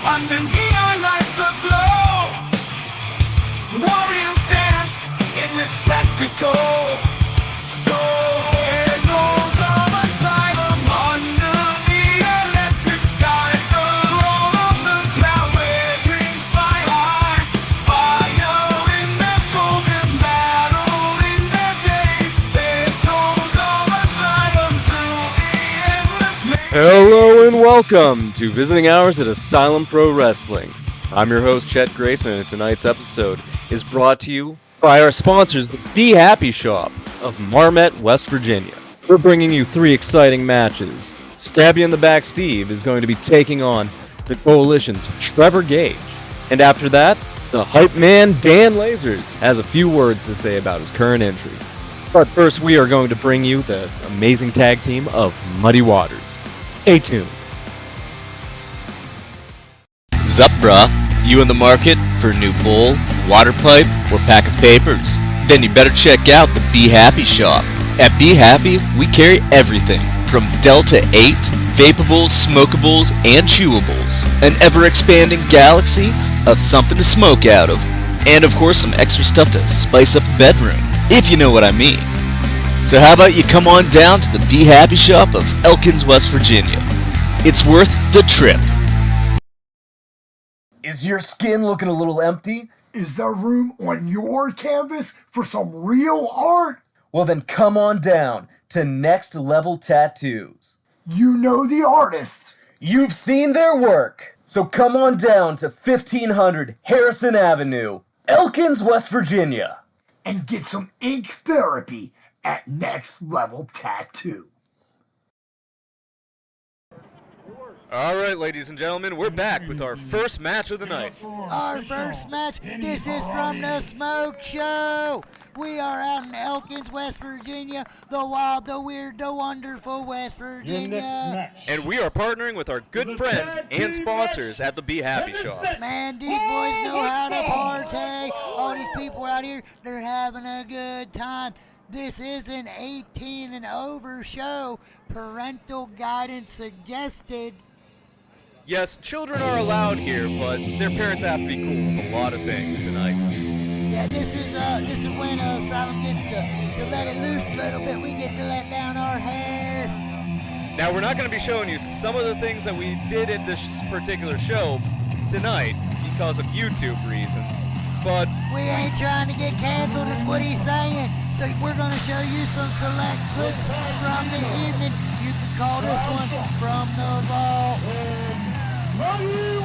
Under neon lights aglow, warriors dance in this spectacle. Show echoes of asylum under the electric sky. The throne of the cloud where dreams fly high. Fire in their souls and battle in their days. Echoes of asylum through the endless maze. Hello and welcome to Visiting Hours at Asylum Pro Wrestling. I'm your host, Chet Grayson, and tonight's episode is brought to you by our sponsors, the Be Happy Shop of Marmet, West Virginia. We're bringing you 3 exciting matches. Stabby in the Back Steve is going to be taking on the Coalition's Trevor Gauge. And after that, the hype man Dan Lasers has a few words to say about his current entry. But first, we are going to bring you the amazing tag team of Muddy Waters. Stay tuned. Zup, brah? You in the market for a new bowl, water pipe, or pack of papers? Then you better check out the Be Happy Shop. At Be Happy, we carry everything from Delta 8, vapables, smokables, and chewables. An ever-expanding galaxy of something to smoke out of. And of course some extra stuff to spice up the bedroom, if you know what I mean. So how about you come on down to the Be Happy Shop of Elkins, West Virginia. It's worth the trip. Is your skin looking a little empty? Is there room on your canvas for some real art? Well then come on down to Next Level Tattoos. You know the artists. You've seen their work. So come on down to 1500 Harrison Avenue, Elkins, West Virginia. And get some ink therapy at Next Level Tattoo. Alright, ladies and gentlemen, we're back with our first match of the night. Our first match, this is from the Smoke Show. We are out in Elkins, West Virginia, the wild, the weird, the wonderful West Virginia. And we are partnering with our good friends and sponsors at the Be Happy Shop. Man, these boys know how to party. All these people out here, they're having a good time. This is an 18 and over show. Parental guidance suggested. Yes, children are allowed here, but their parents have to be cool with a lot of things tonight. Yeah, this is when Asylum gets to let it loose a little bit. We get to let down our hair. Now, we're not going to be showing you some of the things that we did at this particular show tonight because of YouTube reasons, but we ain't trying to get canceled, is what he's saying. So we're going to show you some select clips from the evening. You can call this one From the Vault. You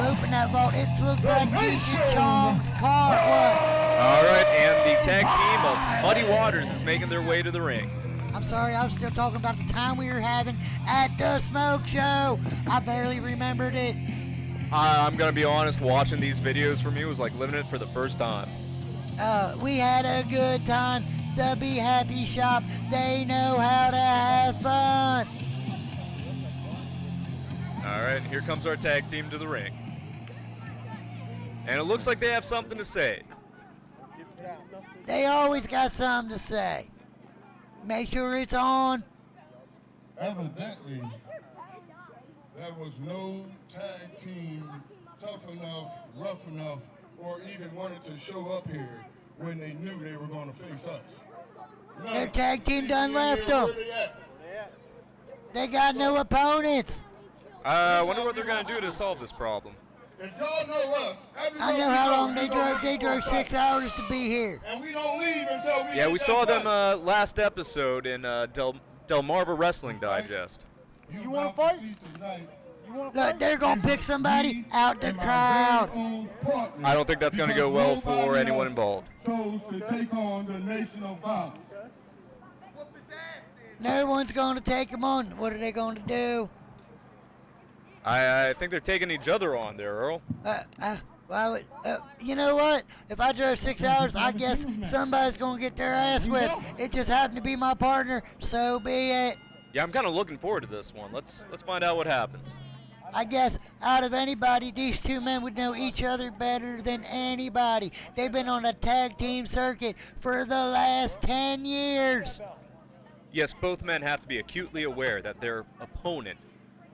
open that vault, it looks like Cheech Chong's car. Alright, and the tag team of Muddy Waters is making their way to the ring. I'm sorry, I was still talking about the time we were having at the Smoke Show. I barely remembered it. I'm going to be honest, watching these videos from you was like living it for the first time. We had a good time. The Be Happy Shop, they know how to have fun. Alright, here comes our tag team to the ring. And it looks like they have something to say. They always got something to say. Make sure it's on. Evidently, there was no tag team tough enough, rough enough, or even wanted to show up here when they knew they were going to face us. No. Their tag team done left them. They got no opponents. I wonder what they're going to do to solve this problem. If y'all know us, I know how long they drove. They drove 6 hours to be here. and we don't leave until we Yeah, we get saw that them fight. last episode in Delmarva Wrestling Digest. You want to fight? Look, they're going to pick somebody out the crowd. I don't think that's going to go well for anyone involved. Chose to take on the nation of violence. No one's going to take them on. What are they going to do? I think they're taking each other on there, Earl. You know what? If I drove 6 hours, I guess somebody's gonna get their ass whipped. It just happened to be my partner, so be it. Yeah, I'm kind of looking forward to this one. Let's find out what happens. I guess out of anybody, these two men would know each other better than anybody. They've been on a tag team circuit for the last 10 years. Yes, both men have to be acutely aware that their opponent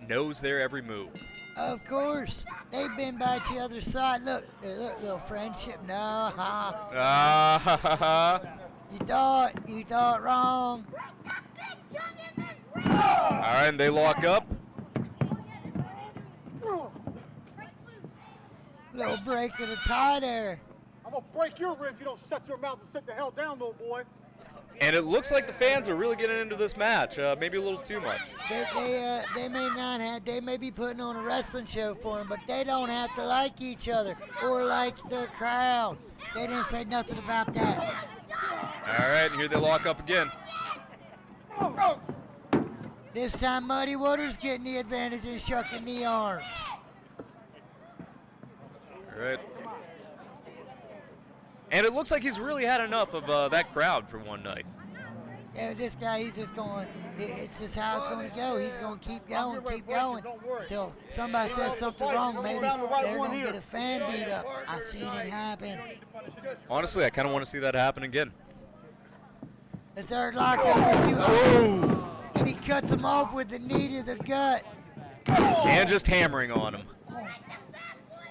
knows their every move. Of course. They've been by each other's side. Look, little friendship. No, Ah, ha, ha, ha. You thought wrong. All right, and they lock up. Little break of the tie there. I'm gonna break your rib if you don't shut your mouth and sit the hell down, little boy. And it looks like the fans are really getting into this match, maybe a little too much. They may not have, they may be putting on a wrestling show for them, but they don't have to like each other or like the crowd. They didn't say nothing about that. All right, and here they lock up again. This time Muddy Waters getting the advantage and shucking the arms. All right. And it looks like he's really had enough of that crowd for one night. Yeah, this guy, he's just going, it's just how it's going to go. He's going to keep going until somebody says something wrong. Maybe they're going to get a fan beat up. I've seen it happen. Honestly, I kind of want to see that happen again. The third lockup, let's see. Oh! And he cuts him off with the knee to the gut. And just hammering on him.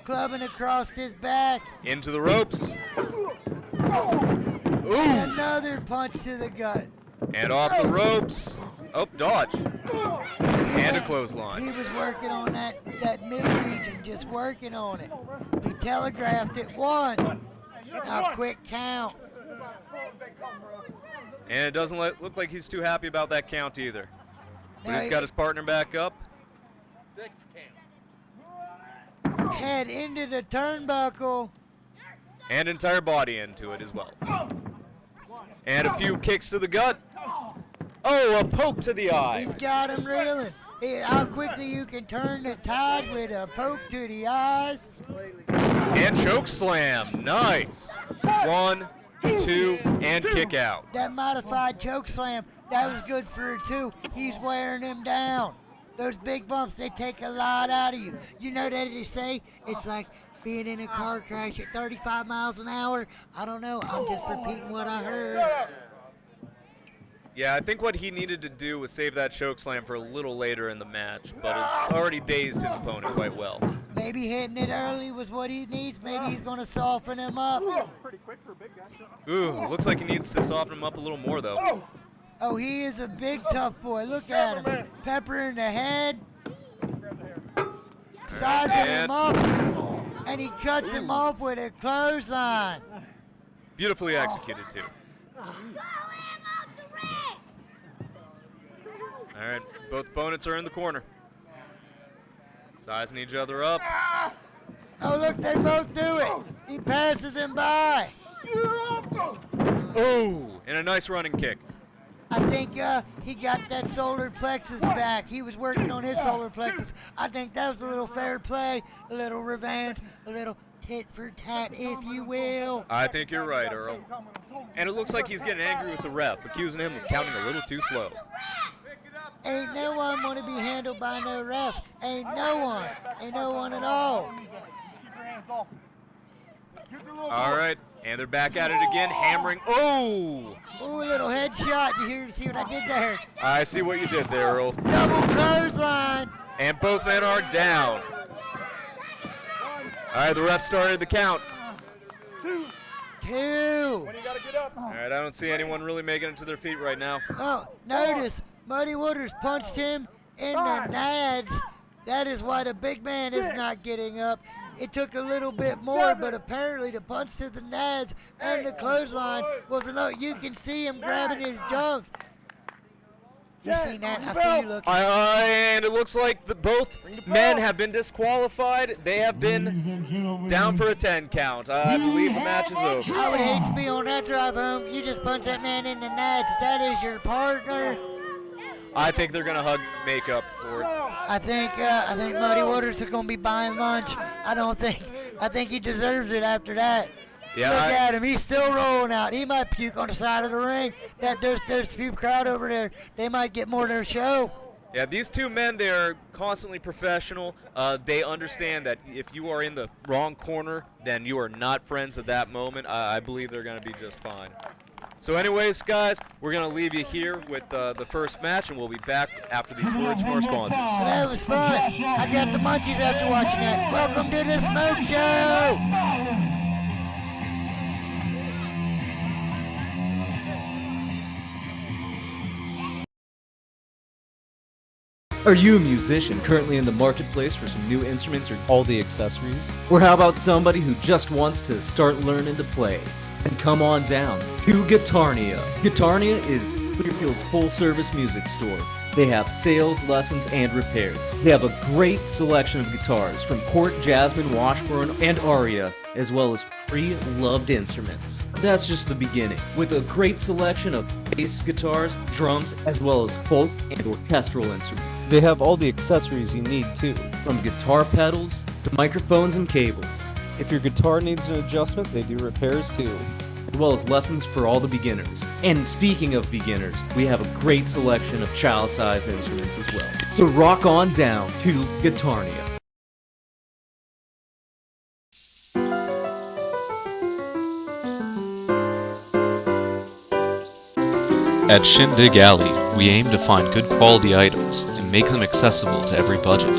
Clubbing across his back. Into the ropes. Ooh. And another punch to the gut. And off the ropes. Oh, dodge. And a clothesline. He was working on that mid-region, just working on it. He telegraphed it one. Now quick count. And it doesn't look like he's too happy about that count either. But Now he's got his partner back up. 6 count. Head into the turnbuckle. And entire body into it as well. And a few kicks to the gut. Oh, a poke to the eye. He's got him reeling. How quickly you can turn the tide with a poke to the eyes. And choke slam. Nice. 1, 2, and kick out. That modified choke slam, that was good for her too. He's wearing him down. Those big bumps, they take a lot out of you. You know that they say it's like being in a car crash at 35 miles an hour. I don't know. I'm just repeating what I heard. Yeah, I think what he needed to do was save that choke slam for a little later in the match, but it's already dazed his opponent quite well. Maybe hitting it early was what he needs. Maybe he's going to soften him up. Pretty quick for a big guy. Ooh, looks like he needs to soften him up a little more, though. Oh, he is a big tough boy. Look at him. Pepper in the head. Sizing him up. And he cuts him off with a clothesline. Beautifully executed, too. All right, both opponents are in the corner. Sizing each other up. Oh, look, they both do it. He passes him by. Oh, and a nice running kick. I think he got that solar plexus back. He was working on his solar plexus. I think that was a little fair play, a little revenge, a little tit for tat, if you will. I think you're right, Earl. And it looks like he's getting angry with the ref, accusing him of counting a little too slow. Ain't no one want to be handled by no ref. Ain't no one. Ain't no one at all. Keep your hands off. All right, and they're back at it again, hammering. Oh! Ooh, a little headshot. You see what I did there? I see what you did there, Earl. Double clothesline. And both men are down. All right, the ref started the count. 2. When you gotta get up. All right, I don't see anyone really making it to their feet right now. Oh, notice Muddy Waters punched him in the nads. That is why the big man is not getting up. It took a little bit more, but apparently the punch to the nads and the clothesline was enough. You can see him grabbing his junk. You seen that? I see you looking. And it looks like both men have been disqualified. They have been down for a 10 count. I believe the match is over. I would hate to be on that drive home. You just punch that man in the nads. That is your partner. I think they're gonna make up for it. I think Muddy Waters is gonna be buying lunch. I think he deserves it after that. Yeah, Look at him, he's still rolling out. He might puke on the side of the ring. There's a few crowd over there. They might get more of their show. Yeah, these two men, they're constantly professional. They understand that if you are in the wrong corner, then you are not friends at that moment. I believe they're going to be just fine. So anyways, guys, we're going to leave you here with the first match, and we'll be back after these words from our sponsors. So that was fun. I got the munchies after watching that. Welcome to the Smoke Show! Are you a musician currently in the marketplace for some new instruments or all the accessories? Or how about somebody who just wants to start learning to play? And come on down to Guitarnia. Guitarnia is Clearfield's full-service music store. They have sales, lessons, and repairs. They have a great selection of guitars from Cort, Jasmine, Washburn, and Aria, as well as pre-loved instruments. That's just the beginning. With a great selection of bass guitars, drums, as well as folk and orchestral instruments. They have all the accessories you need too, from guitar pedals to microphones and cables. If your guitar needs an adjustment, they do repairs too, as well as lessons for all the beginners. And speaking of beginners, we have a great selection of child-size instruments as well. So rock on down to Guitarnia. At Shindig Alley, we aim to find good quality items and make them accessible to every budget.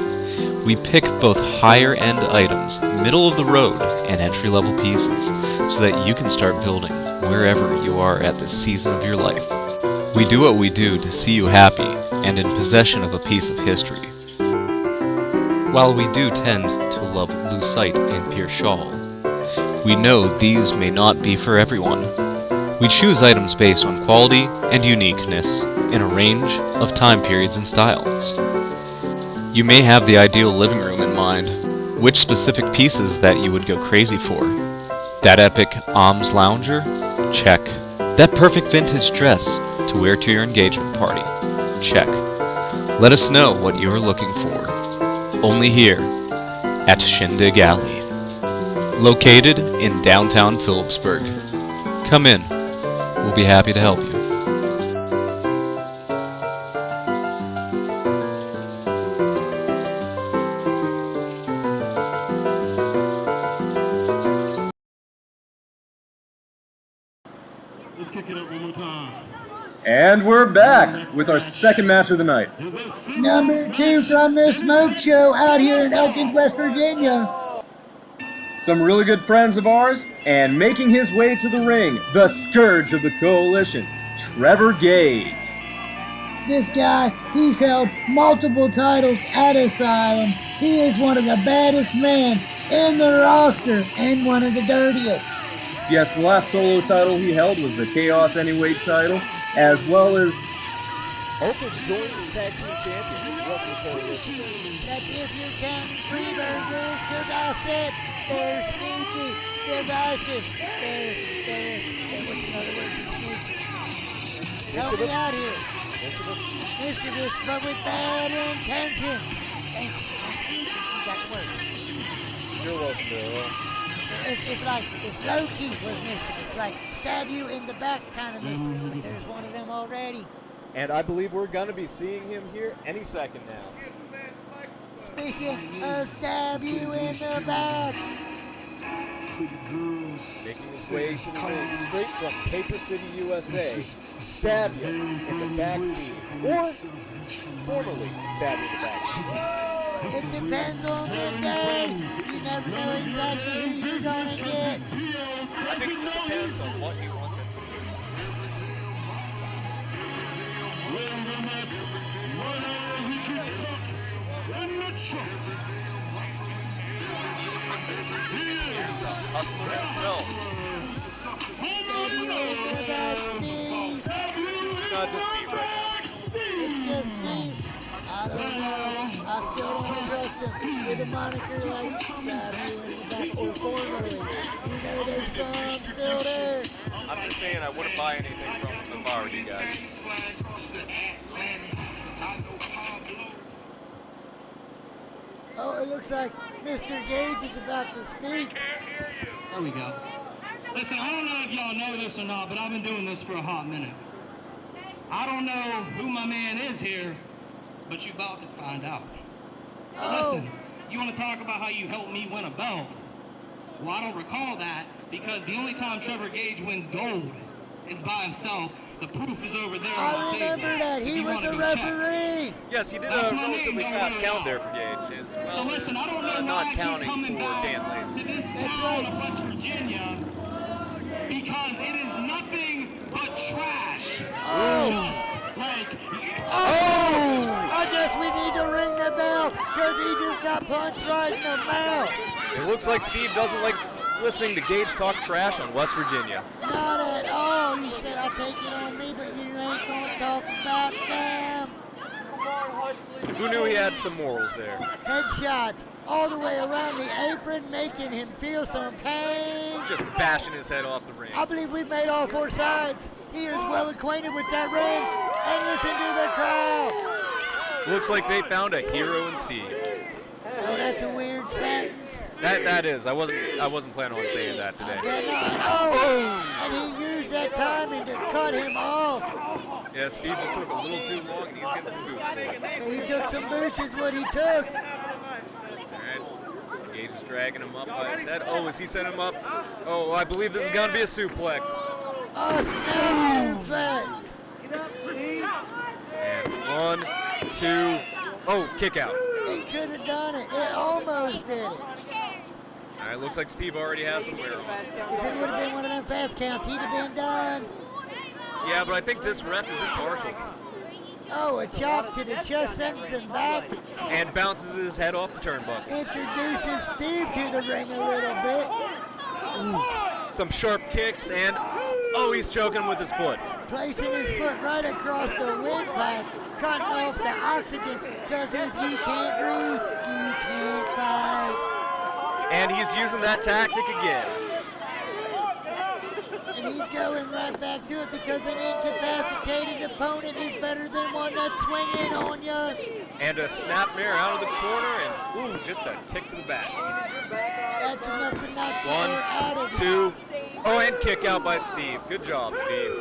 We pick both higher-end items, middle-of-the-road, and entry-level pieces so that you can start building wherever you are at this season of your life. We do what we do to see you happy and in possession of a piece of history. While we do tend to love lucite and pure shawl, we know these may not be for everyone. We choose items based on quality and uniqueness in a range of time periods and styles. You may have the ideal living room in mind, which specific pieces that you would go crazy for. That epic Arms lounger? Check. That perfect vintage dress to wear to your engagement party? Check. Let us know what you are looking for. Only here at Shindig Alley. Located in downtown Phillipsburg. Come in. We'll be happy to help you. Let's kick it up one more time. And we're back with our second match of the night. Number 2 from the Smoke Show out here in Elkins, West Virginia. Some really good friends of ours, and making his way to the ring, the scourge of the coalition, Trevor Gauge. This guy, he's held multiple titles at Asylum. He is one of the baddest men in the roster and one of the dirtiest. Yes, the last solo title he held was the Chaos Anyweight title, as well as Also joined the tag team champion with Wrestling Coalition. That if you're counting free burgers, cause I said they're sneaky, divisive, they're what's another word for sneaky? Help me out here. Mischievous, but with bad intentions. Thank you. You got the word. You're welcome, Bill. It's like if Loki was mischievous, like stab you in the back kind of mischievous, but there's one of them already. And I believe we're going to be seeing him here any second now. Speaking of stab you in the back. Making his way to the ring straight from Paper City, USA. Stab you in the backseat. Or formally stab you in the backseat. It depends on the day. You never know exactly who you're gonna get. I think it just depends on what he wants us to do. Here's the hustler himself. Stab you in the back, Steve. Not just Steve right now. It's just Steve. I don't know. I still don't trust him with a moniker like stab you in the back or formerly. You know there's some still there. I'm just saying I wouldn't buy anything from him if I were you guys. Oh, it looks like Mr. Gauge is about to speak. There we go. Listen, I don't know if y'all know this or not, but I've been doing this for a hot minute. I don't know who my man is here, but you about to find out. Oh. Listen, you want to talk about how you helped me win a belt? Well, I don't recall that because the only time Trevor Gauge wins gold is by himself. The proof is over there on I the remember table. that. If He you was wanna a go check. Yes, referee. he did That's a my name, relatively don't fast worry count about. there for Gage, as So well listen, I don't know as why not I keep counting coming for back Dan to Lazy. this town of West Virginia because it is nothing but trash. Just like I guess we need to ring the bell because he just got punched right in the mouth. It looks like Steve doesn't like listening to Gage talk trash on West Virginia. Not at all. You said I'll take it on me, but you ain't gonna talk about them. Who knew he had some morals there? Headshots all the way around the apron, making him feel some pain. Just bashing his head off the ring. I believe we've made all four sides. He is well acquainted with that ring. And listen to the crowd. Looks like they found a hero in Steve. Oh, that's a weird sentence. That is. I wasn't planning on saying that I today. bet not. Oh, and he used that timing to cut him off. Yeah, Steve just took a little too long, and he's getting some boots for it. He took some boots is what he took. All right. Gage is dragging him up by his head. Oh, is he setting him up? Oh, I believe this is going to be a suplex. Oh, snap suplex. And 1, 2, oh, kick out. He could have done it. It almost did it. All right, looks like Steve already has some wear on. If it would have been one of them fast counts, he'd have been done. Yeah, but I think this ref is impartial. Oh, a chop to the chest, sends him back. And bounces his head off the turnbuckle. Introduces Steve to the ring a little bit. Some sharp kicks, and oh, he's choking with his foot. Placing his foot right across the windpipe, cutting off the oxygen, because if you can't breathe, you can't fight. And he's using that tactic again. And he's going right back to it because an incapacitated opponent is better than one that's swinging on you. And a snapmare out of the corner, and ooh, just a kick to the back. That's enough to knock the air out of 1, 2, oh, and kick out by Steve. Good job, Steve.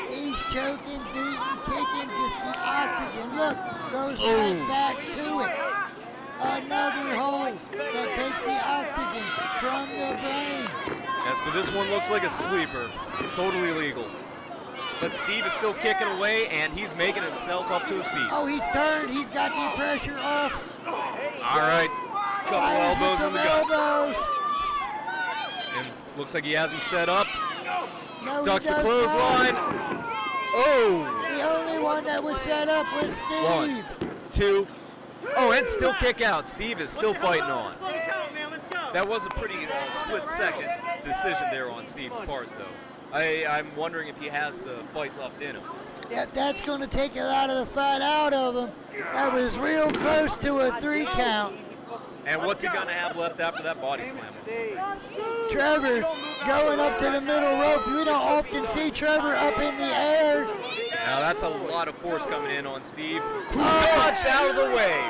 He's choking, beating, kicking, just the oxygen. Look, goes right back to it. Another hole that takes the oxygen from the brain. Yes, but this one looks like a sleeper. Totally legal. But Steve is still kicking away, and he's making himself up to his feet. Oh, he's turned. He's got the pressure off. All right. Couple Fires with elbows in some the gut. elbows. And looks like he has him set up. No, Ducks he the does clothesline. not. Oh! The only one that was set up was Steve. 1, 2. Oh, and still kick out. Steve is still fighting on. That was a pretty split-second decision there on Steve's part, though. I'm wondering if he has the fight left in him. Yeah, that's going to take a lot of the fight out of him. That was real close to a 3 count. And what's he going to have left after that body slam? Trevor going up to the middle rope. We don't often see Trevor up in the air. Now that's a lot of force coming in on Steve, who dodged out of the way.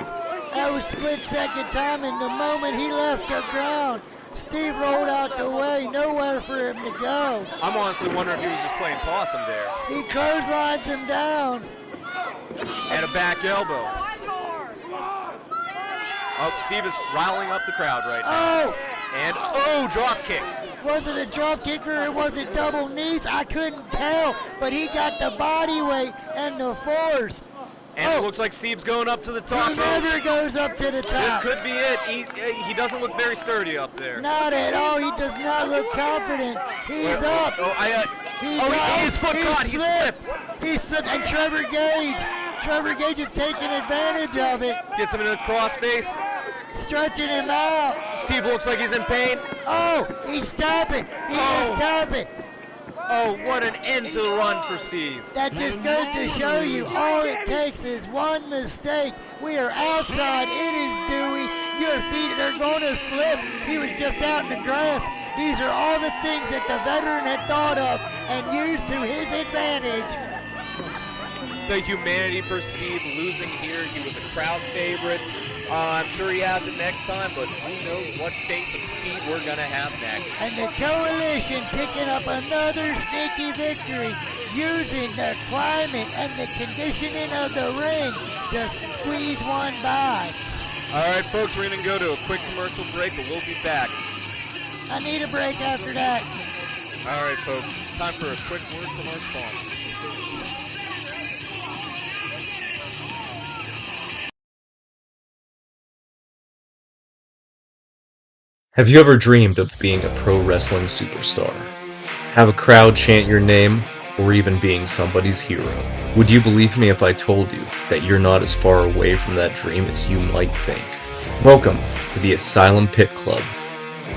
That was split-second time, and the moment he left the ground, Steve rolled out the way, nowhere for him to go. I'm honestly wondering if he was just playing possum there. He clotheslines him down. And a back elbow. Oh, Steve is riling up the crowd right now. Oh! And, drop kick. Was it a drop kicker or was it double knees? I couldn't tell, but he got the body weight and the force. And it looks like Steve's going up to the top. He never goes up to the This top. could be it. He doesn't look very sturdy up there. Not at all. He does not look confident. He's up. His foot caught. He slipped. He slipped. And Trevor Gauge is taking advantage of it. Gets him in a crossface. Stretching him out. Steve looks like he's in pain. Oh, he's tapping. He is tapping. Oh, what an end to the run for Steve. That just goes to show you all it takes is one mistake. We are outside. It is dewy. Your feet are going to slip. He was just out in the grass. These are all the things that the veteran had thought of and used to his advantage. the humanity for Steve losing here. He was a crowd favorite. I'm sure he has it next time, but who knows what face of Steve we're going to have next. And the Coalition picking up another sneaky victory, using the climate and the conditioning of the ring to squeeze one by. All right, folks, we're going to go to a quick commercial break, but we'll be back. I need a break after that. All right, folks, time for a quick word from our sponsors. Have you ever dreamed of being a pro wrestling superstar? Have a crowd chant your name, or even being somebody's hero? Would you believe me if I told you that you're not as far away from that dream as you might think? Welcome to the Asylum Pit Club,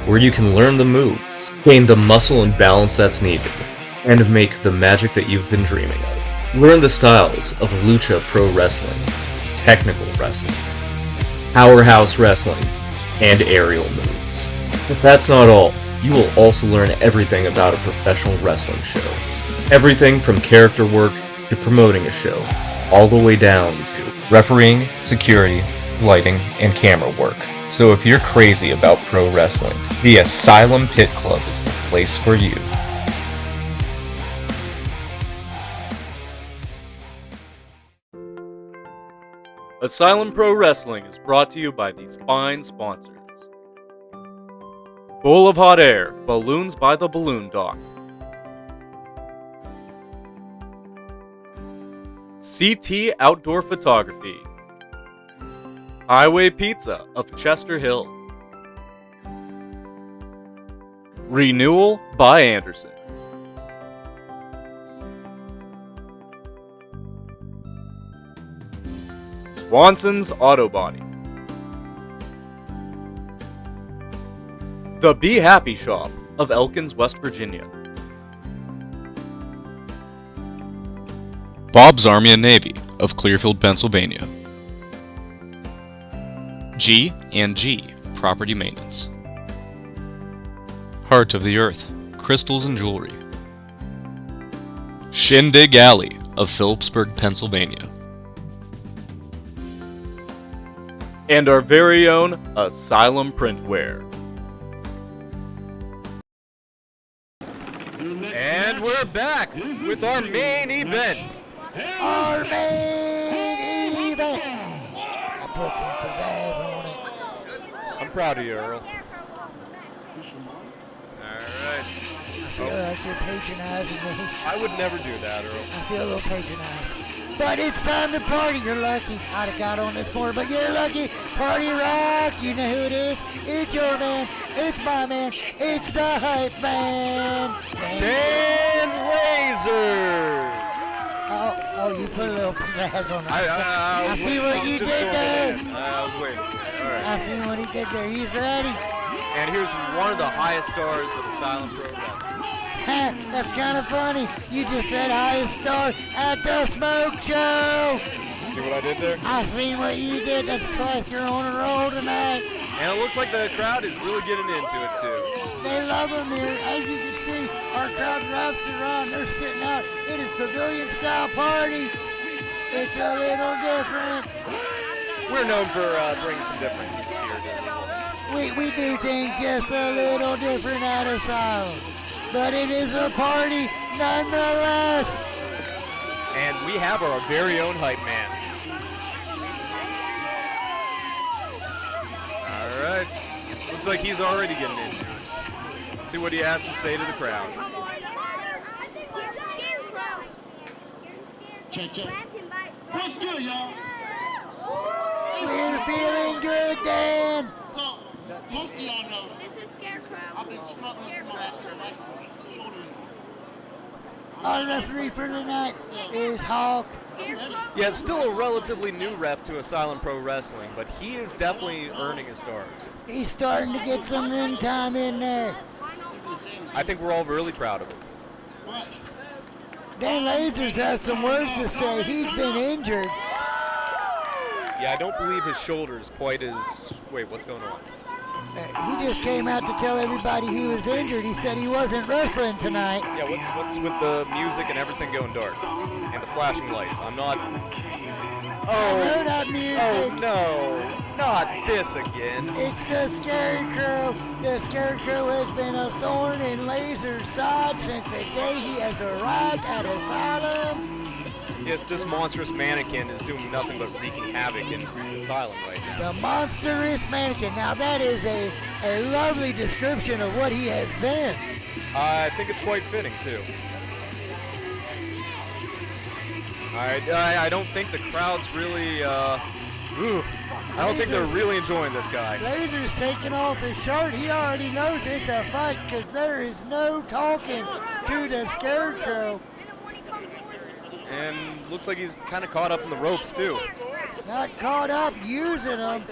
where you can learn the moves, gain the muscle and balance that's needed, and make the magic that you've been dreaming of. Learn the styles of lucha pro wrestling, technical wrestling, powerhouse wrestling, and aerial moves. If that's not all, you will also learn everything about a professional wrestling show. Everything from character work to promoting a show, all the way down to refereeing, security, lighting, and camera work. So if you're crazy about pro wrestling, the Asylum Pit Club is the place for you. Asylum Pro Wrestling is brought to you by these fine sponsors. Bowl of Hot Air, Balloons by the Balloon Dock. CT Outdoor Photography. Highway Pizza of Chester Hill. Renewal by Anderson. Swanson's Auto Body. The Be Happy Shop of Elkins, West Virginia. Bob's Army and Navy of Clearfield, Pennsylvania. G&G Property Maintenance. Heart of the Earth, Crystals and Jewelry. Shindig Alley of Phillipsburg, Pennsylvania. And our very own Asylum Printwear. And we're back with our main event. Our main event. I put some pizzazz on it. I'm proud of you, Earl. Alright. I feel like you're patronizing me. I would never do that, Earl. I feel a little patronized. But it's time to party. You're lucky. I'd have got on this more, but you're lucky. Party rock. You know who it is. It's your man. It's my man. It's the hype man. Dan Lasers! Oh, you put a little pizzazz on it. I see what you did there. I was waiting. Alright. I see what he did there. He's ready. And here's one of the highest stars of Asylum Pro Wrestling. That's kind of funny. You just said highest star at the smoke show. See what I did there? I seen what you did. That's twice you're on a roll tonight. And it looks like the crowd is really getting into it too. They love them here. As you can see, our crowd wraps around. They're sitting out. It is pavilion style party. It's a little different. We're known for bringing some differences here. We do things just a little different at Asylum. But it is a party nonetheless. And we have our very own hype man. Alright. Looks like he's already getting into it. Let's see what he has to say to the crowd. Check. What's good, y'all? We're feeling good, Dan. So, most of y'all know This is Scarecrow. I've been struggling for my last pair of license shoulder. Our referee for tonight is Hawk. Yeah, it's still a relatively new ref to Asylum Pro Wrestling, but he is definitely earning his stars. He's starting to get some ring time in there. I think we're all really proud of him. What? Dan Lasers has some words to say. He's been injured. Yeah, I don't believe his shoulder is quite as... Wait, what's going on? He just came out to tell everybody he was injured. He said he wasn't wrestling tonight. Yeah, what's with the music and everything going dark? And the flashing lights. I'm not... I know that music. Oh, no. Not this again. It's the Scarecrow. The Scarecrow has been a thorn in Laser's side since the day he has arrived at Asylum. Yes, this monstrous mannequin is doing nothing but wreaking havoc in Asylum right now. The monstrous mannequin. Now that is a lovely description of what he has been. I think it's quite fitting, too. I don't think the crowd's really, I don't think they're really enjoying this guy. Laser's taking off his shirt. He already knows it's a fight because there is no talking to the Scarecrow. And looks like he's kind of caught up in the ropes, too. Not caught up, using them.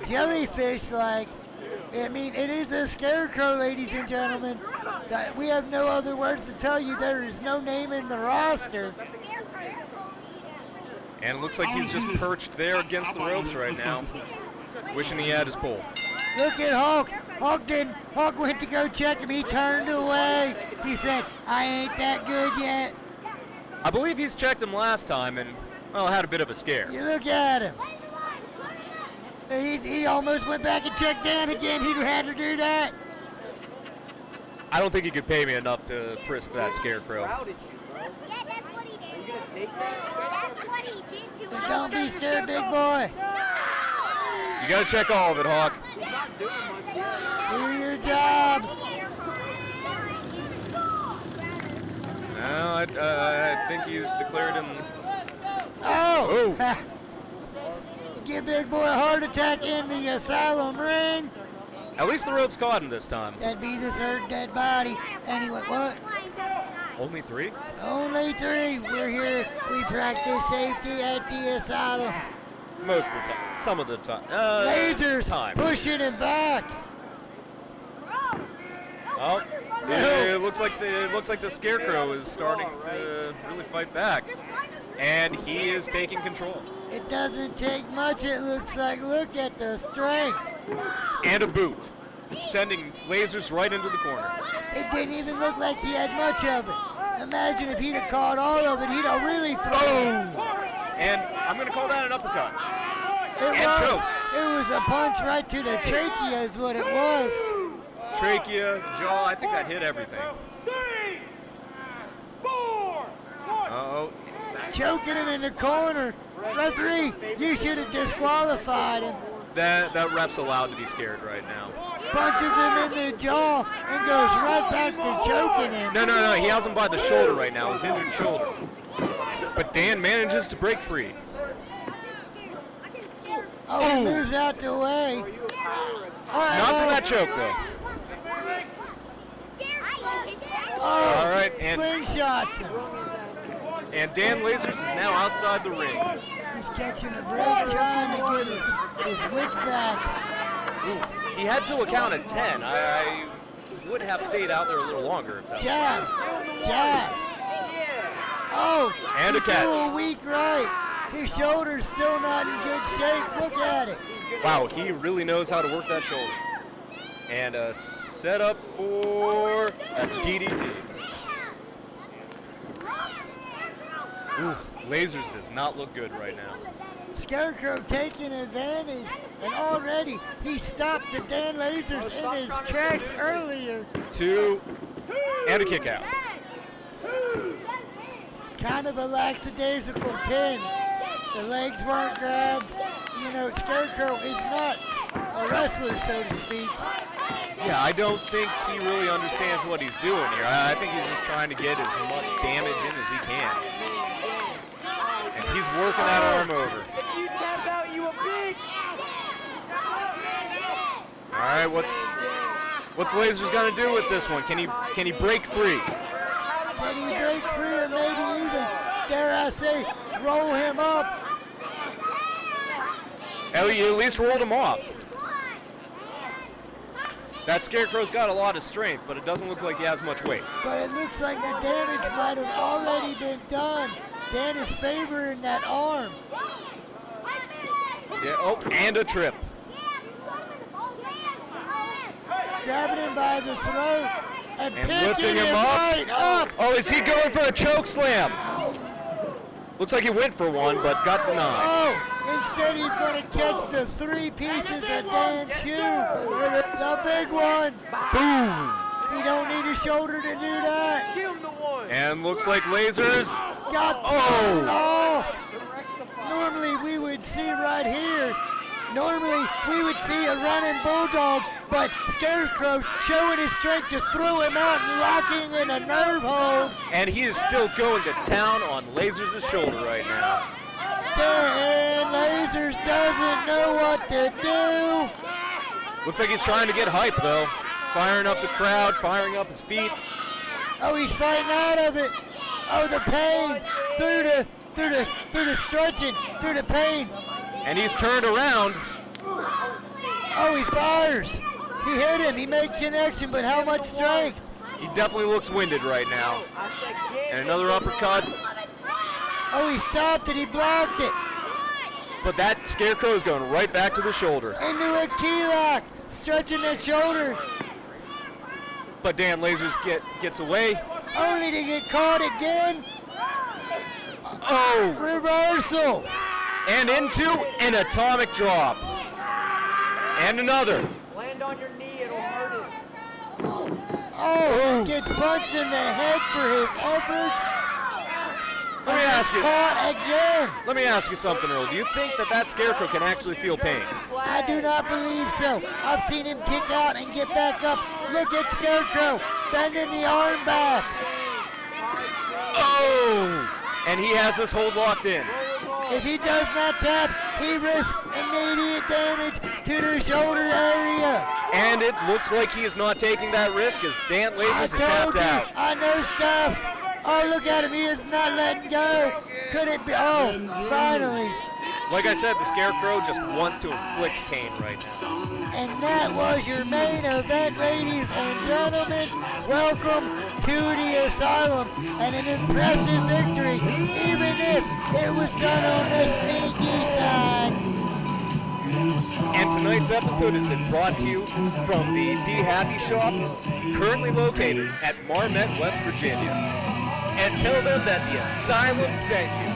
Jellyfish-like. I mean, it is a Scarecrow, ladies and gentlemen. We have no other words to tell you. There is no name in the roster. And it looks like he's just perched there against the ropes right now, wishing he had his pole. Look at Hulk. Hulk went to go check him. He turned away. He said, I ain't that good yet. I believe he's checked him last time and, well, had a bit of a scare. You look at him. He almost went back and checked Dan again. He'd had to do that. I don't think he could pay me enough to frisk that Scarecrow. But don't be scared, big boy. You gotta check all of it, Hawk. Do your job. No, I think he's declared him. Oh! Give big boy a heart attack in the Asylum ring. At least the ropes caught him this time. That'd be the third dead body. Anyway, what? Only 3? Only 3. We're here. We practice safety at the Asylum. Most of the time. Some of the time. Lasers time. pushing him back. Oh, it looks like the Scarecrow is starting to really fight back, and he is taking control. It doesn't take much. It looks like. Look at the strength. And a boot, sending Lasers right into the corner. It didn't even look like he had much of it. Imagine if he'd have caught all of it, he'd have really thrown. And I'm going to call that an uppercut. It was a punch right to the trachea is what it was. Trachea, jaw, I think that hit everything. 3, 4. Uh-oh. Choking him in the corner. Referee, you should have disqualified him. That ref's allowed to be scared right now. Punches him in the jaw and goes right back to choking him. No, he has him by the shoulder right now, his injured shoulder. But Dan manages to break free. Oh, he moves out the way. Not from that choke, though. Oh, all right, and slingshots him. And Dan Lasers is now outside the ring. He's catching a break, trying to get his wits back. Ooh, he had till a count of 10. I would have stayed out there a little longer. If that Jab. Oh, and a catch. Threw a weak right. His shoulder's still not in good shape. Look at it. Wow, he really knows how to work that shoulder. And a setup for a DDT. Ooh, Lasers does not look good right now. Scarecrow taking advantage, and already he stopped the Dan Lasers in his tracks earlier. 2, and a kick out. Kind of a lackadaisical pin. The legs weren't grabbed. You know, Scarecrow is not a wrestler, so to speak. Yeah, I don't think he really understands what he's doing here. I think he's just trying to get as much damage in as he can. And he's working that arm over. If you tap out, you a bitch. All right, what's Lasers gonna do with this one? Can he break free? Can he break free, or maybe even, dare I say, roll him up? Hell, you at least rolled him off. That Scarecrow's got a lot of strength, but it doesn't look like he has much weight. But it looks like the damage might have already been done. Dan is favoring that arm. Yeah, oh, and a trip. grabbing him by the throat and lifting picking him him up. right up. Oh, is he going for a choke slam? Looks like he went for one, but got denied. Oh, instead he's going to catch the 3 pieces of Dan's shoe. The big one. Boom! He don't need a shoulder to do that. And looks like Lasers. Got thrown off. Normally we would see right here. Normally we would see a running bulldog, but Scarecrow showing his strength to throw him out and locking in a nerve hold. And he is still going to town on Lasers' shoulder right now. Dan Lasers doesn't know what to do. Looks like he's trying to get hype though. Firing up the crowd, firing up his feet. Oh, he's fighting out of it. Oh, the pain through the stretching, through the pain. And he's turned around. Oh, he fires. He hit him. He made connection, but how much strength? He definitely looks winded right now. And another uppercut. Oh, he stopped it. He blocked it. But that Scarecrow is going right back to the shoulder. Into a key lock, stretching that shoulder. But Dan Lasers gets away. Only to get caught again. Oh! Reversal. And into an atomic drop. And another. Land on your knee, it'll hurt it. Oh, gets punched in the head for his efforts. Let me ask you. Caught again. Let me ask you something, Earl. Do you think that Scarecrow can actually feel pain? I do not believe so. I've seen him kick out and get back up. Look at Scarecrow bending the arm back. Oh! And he has this hold locked in. If he does not tap, he risks immediate damage to the shoulder area. And it looks like he is not taking that risk as Dan Lasers is tapped out. I know stuffs. Oh, look at him. He is not letting go. Could it be? Oh, finally. Like I said, the Scarecrow just wants to inflict pain right now. And that was your main event, ladies and gentlemen. Welcome to the Asylum and an impressive victory, even if it was done on the sneaky side. And tonight's episode has been brought to you from the Be Happy Shop, currently located at Marmet, West Virginia. And tell them that the Asylum sent you.